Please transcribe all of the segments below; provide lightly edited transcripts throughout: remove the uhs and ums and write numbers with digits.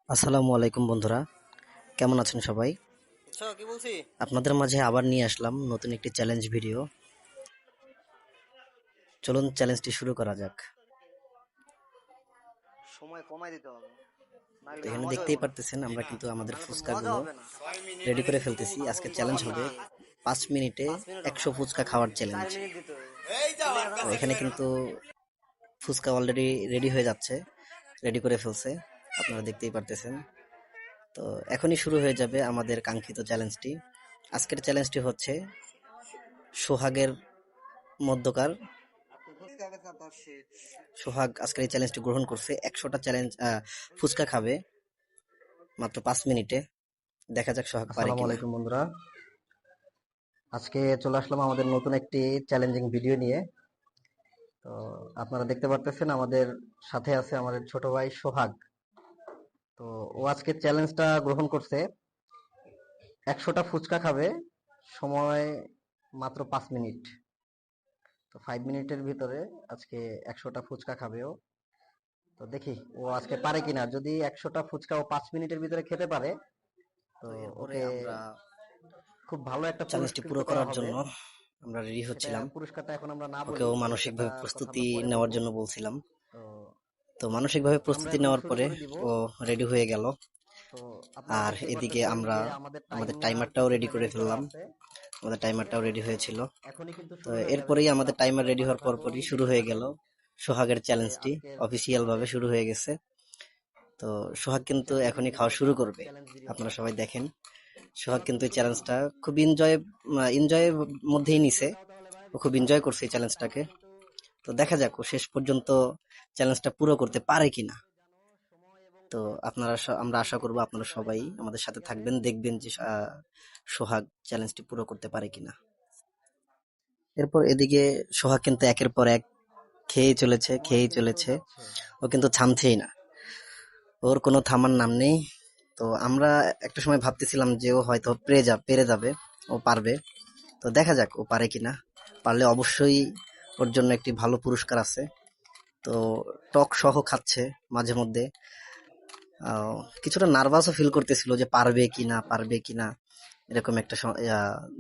আসসালামু আলাইকুম বন্ধুরা, কেমন আছেন সবাই? বুঝছো কি বলছি? আপনাদের মাঝে আবার নিয়ে আসলাম নতুন একটি চ্যালেঞ্জ ভিডিও। চলুন চ্যালেঞ্জটি শুরু করা যাক। সময় কমাই দিতে হবে, তো নাহলে এখানে মজা দেখতেই হইব না। পারতেছেন আমরা কিন্তু আমাদের নাহলে তো মজা ফুচকাগুলো হবে না। রেডি করে ফেলতেছি। আজকে চ্যালেঞ্জ হবে 5 মিনিটে 5 মিনিট হবে 100 না, ফুচকা খাওয়ার 4 চ্যালেঞ্জ। মিনিট দিতে হবে। তো এখানে কিন্তু ফুচকা অলরেডি রেডি হয়ে যাচ্ছে, রেডি করে ফেলছে, আপনারা দেখতেই পারতেছেন। তো এখনই শুরু হয়ে যাবে আমাদের কাঙ্ক্ষিত চ্যালেঞ্জটি। আজকের চ্যালেঞ্জটি হচ্ছে সোহাগের মধ্যকার। সোহাগ আজকের এই চ্যালেঞ্জটি গ্রহণ করছে, 100টা ফুচকা খাবে মাত্র 5 মিনিটে। দেখা যাক সোহাগ পারে আসসালামু কিনা। আলাইকুম বন্ধুরা, আজকে চলে আসলাম আমাদের নতুন একটি চ্যালেঞ্জিং ভিডিও নিয়ে। তো আপনারা দেখতে পারতেছেন আমাদের সাথে আছে আমাদের ছোট ভাই সোহাগ। তো ও আজকে চ্যালেঞ্জটা গ্রহণ করছে, 100টা ফুচকা খাবে, সময় মাত্র 5 মিনিট। তো 5 মিনিটের ভিতরে আজকে 100টা ফুচকা খাবে ও। তো দেখি ও আজকে পারে কিনা। যদি 100টা ফুচকা ও 5 মিনিটের ভিতরে খেতে পারে, তো তো এরপরে ওকে আমরা খুব ভালো একটা চ্যালেঞ্জটি পুরস্কৃত পুরো করা করার হবে। জন্য আমরা রেডি সেটা হচ্ছিলাম। পুরস্কারটা এখন আমরা না বলি, ওকেও মানসিকভাবে সেটার কথা প্রস্তুতি আমরা পরে নেওয়ার বলবো। জন্য বলছিলাম। তো তো মানসিকভাবে আমরা প্রস্তুতি এখন নেওয়ার শুরু পরে করে দিব। ও রেডি হয়ে গেল। তো আপনারা আর দেখতেই এদিকে পারতেছেন আমরা যে আমাদের আমাদের টাইমার টাইমারটাও কিন্তু রেডি এখানে করে রেডি করা ফেললাম। আছে। আমাদের টাইমারটাও রেডি হয়েছিল। এখনই কিন্তু তো শুরু হয়ে যাবে, এরপরেই বন্ধুরা। আমাদের আপনারা টাইমার রেডি পাশে হওয়ার থাকুন, পরপরই শুরু দেখতে হয়ে গেল থাকুন সোহাগের যে চ্যালেঞ্জটি। আজকের অফিসিয়াল ভাবে শুরু হয়ে গেছে। তো সোহাগ কিন্তু কিসের চ্যালেঞ্জ এখনই দিব, খাওয়া শুরু সেটা করবে। চ্যালেঞ্জ ভিডিওটা। আপনারা সবাই দেখেন, সোহাগ কিন্তু এই চ্যালেঞ্জটা খুব এনজয়ের মধ্যেই নিছে। দাও তাহলে ভাই, ও খুব এনজয় করছে এই চ্যালেঞ্জটাকে। আমরা কিন্তু তো দেখা যাক ও শেষ পর্যন্ত চ্যালেঞ্জটা পুরো করতে পারে কিনা। সময় এবং তো পাঁচ আমরা আশা মিনিটের করব আপনারা ভিতরে সবাই আমাদের সাথে ঠিক আছে। থাকবেন, দেখবেন যে সোহাগ চ্যালেঞ্জটি পুরো করতে পারে কিনা। এরপর এদিকে সোহাগ কিন্তু একের পর এক খেয়েই চলেছে, সময় খেয়েই কিন্তু চলেছে। যাচ্ছে। ও কিন্তু থামছেই না, ওর কোনো থামার নাম নেই। তো আমরা একটা সময় ভাবতেছিলাম যে ও হয়তো পেরে যাবে, ও পারবে। তো দেখা যাক ও পারে কিনা। পারলে অবশ্যই ওর জন্য একটি ভালো পুরস্কার আছে। তো টক সহ খাচ্ছে মাঝে মধ্যে। কিছুটা নার্ভাসও ফিল করতেছিল যে পারবে কিনা, এরকম একটা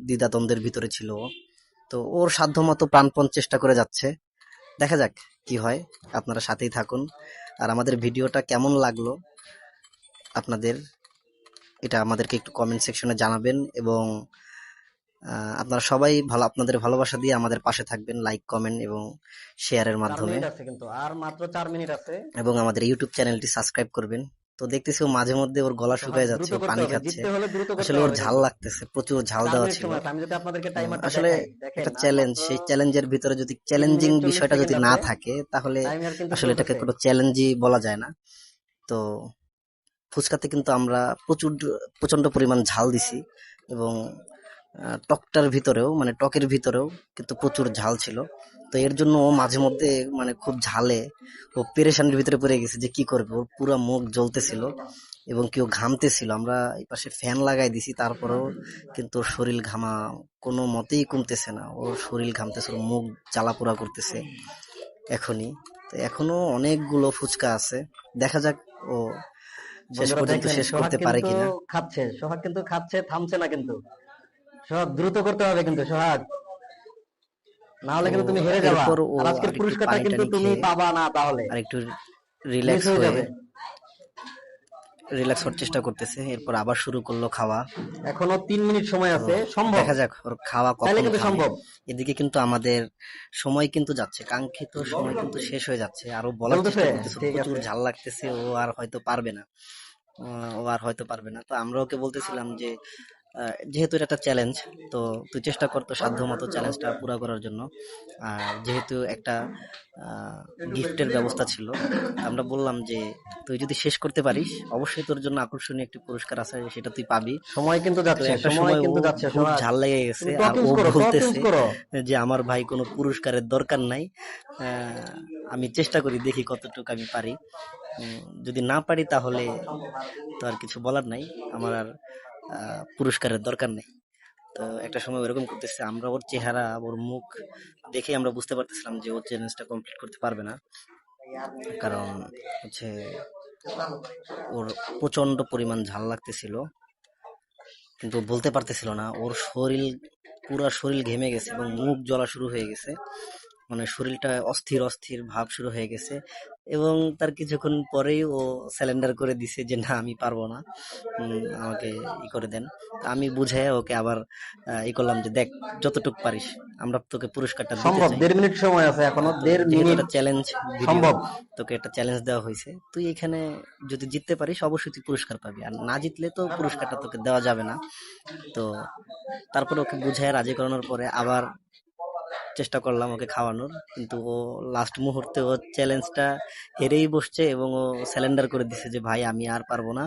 দ্বিধাদ্বন্দ্বের ভিতরে ছিল ও। তো ওর সাধ্যমতো প্রাণপণ চেষ্টা করে যাচ্ছে। দেখা যাক কি হয়। আপনারা সাথেই থাকুন। আর আমাদের ভিডিওটা কেমন লাগলো আপনাদের, এটা আমাদেরকে একটু কমেন্ট সেকশনে জানাবেন। এবং আপনারা সবাই আপনাদের ভালোবাসা দিয়ে আমাদের পাশে থাকবেন, লাইক কমেন্ট এবং শেয়ারের 4 মিনিট মাধ্যমে। আছে, কিন্তু আর মাত্র 4 মিনিট আছে। এবং আমাদের ইউটিউব চ্যানেলটি সাবস্ক্রাইব করবেন। তো দেখতেছি ও মাঝে মধ্যে ওর গলা সোহাগ, শুকায় যাচ্ছে, দ্রুত ও করতে পানি হবে, খাচ্ছে। জিততে হলে দ্রুত করতে আসলে ওর হবে ঝাল কিন্তু। লাগতেছে, প্রচুর ঝাল চার দেওয়া মিনিট ছিল। সময় আছে। আমি যদি আপনাদেরকে টাইমারটা আসলে দেখাই, দেখেন একটা আর চ্যালেঞ্জ, মাত্র সেই চ্যালেঞ্জের ভিতরে যদি তিন চ্যালেঞ্জিং মিনিট চল্লিশ বিষয়টা সেকেন্ড যদি না আছে থাকে, তাহলে টাইমার কিন্তু আসলে এটাকে চলতেছে। কোনো চ্যালেঞ্জই বলা যায় না। তো ফুচকাতে কিন্তু আমরা প্রচন্ড পরিমাণ ঝাল দিছি। এবং টকের ভিতরেও কিন্তু প্রচুর ঝাল ছিল। তো এর জন্য ও মাঝে মধ্যে খুব ঝালে ও পেরেশানির ভিতরে পড়ে গেছে যে কি করবে। ওর পুরো মুখ জ্বলতেছিল এবং কেউ ঘামতেছিল। আমরা এই পাশে ফ্যান লাগাই দিছি, তারপরেও কিন্তু ওর শরীর ঘামা কোনো মতেই কমতেছে না। ওর শরীর ঘামতেছে, ওর মুখ জ্বালা পোড়া করতেছে এখনই। তো এখনো অনেকগুলো ফুচকা আছে, দেখা যাক ও শেষ বন্ধুরা পর্যন্ত দেখেন, শেষ সোহাগ করতে পারে কিন্তু কিনা। খাচ্ছে, সোহাগ কিন্তু খাচ্ছে, থামছে না কিন্তু। সোহাগ, দ্রুত করতে হবে কিন্তু সোহাগ, না হলে তো কিন্তু তুমি হেরে যাবা। এরপর ও আর আজকের আর একটু পুরস্কারটা পানি কিন্তু টানি তুমি খেয়ে পাবা না, তাহলে আর একটু মিস রিল্যাক্স হয়ে হয়ে যাবে। রিল্যাক্স হওয়ার চেষ্টা করতেছে। এরপর আবার শুরু করলো খাওয়া। এখনো 3 মিনিট সময় তো আছে, সম্ভব, দেখা যাক ওর খাওয়া চাইলে কখন কিন্তু থামে। সম্ভব। এদিকে কিন্তু আমাদের সময় কিন্তু যাচ্ছে, কাঙ্ক্ষিত সময় কিন্তু শেষ হয়ে যাচ্ছে। আরো বলার চলতেছে, চেষ্টা করতেছে, ওর ঠিক প্রচুর আছে। ঝাল লাগতেছে, ও আর হয়তো পারবে না। তো আমরা ওকে বলতেছিলাম যে যেহেতু এটা একটা চ্যালেঞ্জ, তো তুই চেষ্টা কর তো সাধ্য মতো চ্যালেঞ্জটা পুরো করার জন্য। আর যেহেতু একটা গিফটের ব্যবস্থা ছিল, তো আমরা বললাম যে তুই যদি শেষ করতে পারিস, অবশ্যই তোর জন্য আকর্ষণীয় একটি পুরস্কার আছে, সেটা তুই পাবি। সময় কিন্তু তো যাচ্ছে, একটা সময় সময় ও কিন্তু যাচ্ছে খুব সোহাগ। ঝাল লেগে গেছে, তুমি আর টক ও ইউজ করো, টক ইউজ বলতেছে করো। যে আমার ভাই কোনো পুরস্কারের দরকার নাই। আমি চেষ্টা করি, দেখি কতটুকু আমি পারি। যদি না পারি তাহলে তো আর কিছু বলার নাই, আমার আর পুরস্কারের দরকার নেই। তো একটা সময় ওরকম করতেছে, আমরা ওর চেহারা, ওর মুখ দেখে আমরা বুঝতে পারতেছিলাম যে ও চ্যালেঞ্জটা কমপ্লিট করতে পারবে না। কারণ হচ্ছে ওর প্রচন্ড পরিমাণ ঝাল লাগতেছিল, কিন্তু ও বলতে পারতেছিল না। ওর শরীর, পুরা শরীর ঘেমে গেছে এবং মুখ জ্বলা শুরু হয়ে গেছে, মানে শরীরটা অস্থির অস্থির ভাব শুরু হয়ে গেছে। এবং তার কিছুক্ষণ পরেই ও স্যালেন্ডার করে দিছে যে না আমি পারবো না, আমাকে করে দেন। তা আমি বুঝাই ওকে আবার করলাম যে দেখ, যতটুক পারিস, আমরা তোকে পুরস্কারটা দিতে সম্ভব, চাই। 1.5 মিনিট সময় আছে এখনো, তো 1.5 মিনিট যেহেতু এটা চ্যালেঞ্জ ভিডিও, সম্ভব। তোকে একটা চ্যালেঞ্জ দেওয়া হয়েছে, তুই এখানে যদি জিততে পারিস অবশ্যই তুই পুরস্কার পাবি, আর না জিতলে তো পুরস্কারটা তোকে দেওয়া যাবে না। তো তারপরে ওকে বুঝায় রাজি করানোর পরে আবার চেষ্টা করলাম ওকে খাওয়ানোর, কিন্তু ও লাস্ট মুহূর্তে ও চ্যালেঞ্জটা হেরেই বসছে এবং ও স্যালেন্ডার করে দিছে যে ভাই আমি আর পারবো না।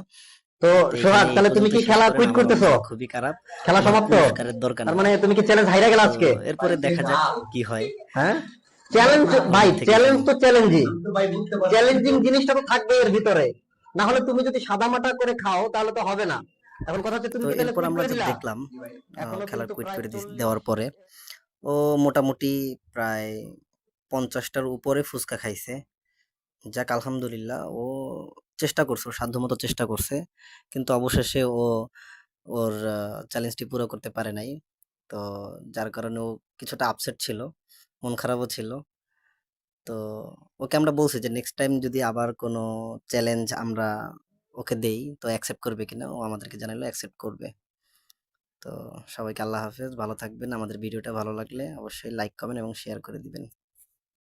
তো তো এখানে সোহাগ, এই তাহলে তুমি পর্যন্ত কি শেষ খেলা করেন, কুইট আমার করতেছো? অবস্থা খুবই খারাপ, খেলা আমার সমাপ্ত? পুরস্কারের দরকার তার নেই। মানে তুমি কি চ্যালেঞ্জ হাইরা গেল তো আজকে? এরপরে দেখা যাক কি হয়, হ্যাঁ, চ্যালেঞ্জ ভাই, আমাদের থেকে চ্যালেঞ্জ কেমন। তো চ্যালেঞ্জই, চ্যালেঞ্জিং জিনিসটা তো থাকবে এর ভিতরে। না হলে তুমি যদি সাদামাটা করে খাও তাহলে তো হবে না। এখন কথা হচ্ছে, তুমি তো কি তাহলে এরপর কুইট আমরা করে যে দিলা? দেখলাম, এখনো খেলা কিন্তু কুইট প্রায় করে 40। দেওয়ার পরে ও মোটামুটি প্রায় 50টার উপরে ফুচকা খাইছে। যাক আলহামদুলিল্লাহ, ও চেষ্টা করছে, ওর সাধ্যমতো চেষ্টা করছে, কিন্তু অবশেষে ও ওর চ্যালেঞ্জটি পুরো করতে পারে নাই। তো যার কারণে ও কিছুটা আপসেট ছিল, মন খারাপও ছিল। তো ওকে আমরা বলছি যে নেক্সট টাইম যদি আবার কোনো চ্যালেঞ্জ আমরা ওকে দেই তো অ্যাকসেপ্ট করবে কিনা, ও আমাদেরকে জানালো অ্যাকসেপ্ট করবে। তো সবাইকে আল্লাহ হাফেজ, ভালো থাকবেন। আমাদের ভিডিওটা ভালো লাগলে অবশ্যই লাইক কমেন্ট এবং শেয়ার করে দিবেন।